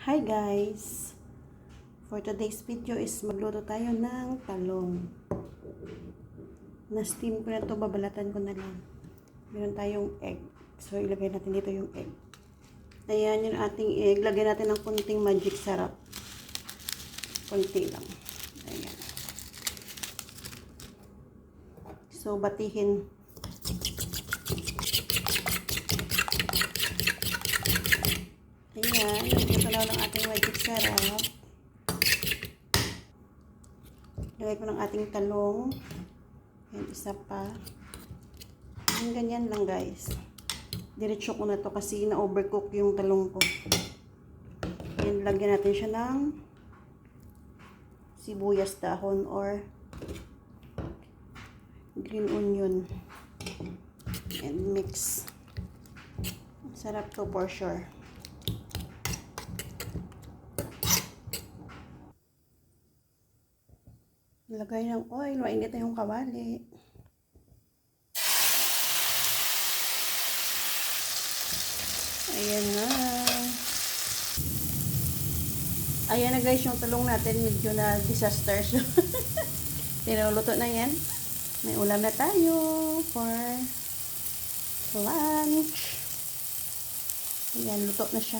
Hi guys! For today's video is magluto tayo ng talong. Na-steam ko na to, babalatan ko na lang. Meron tayong egg. So ilagay natin dito yung egg. Ayan yung ating egg. Lagyan natin ng kunting magic sarap. Kunti lang. Ayan. So batihin. Ayan, lagyan ko na ng ating magic sarap. Lagay ko ng ating talong. Ayan, isa pa. Ayan, ganyan lang guys. Diretso ko na to kasi na-overcook yung talong ko. Ayan, lagyan natin siya ng sibuyas dahon or green onion. And mix. Sarap to for sure. Lagay ng oil, mainit na yung kawali. Ayan na. Ayan na guys, yung talong natin medyo na disaster. Pero luto na yan. May ulam na tayo for lunch. Ayan, luto na siya.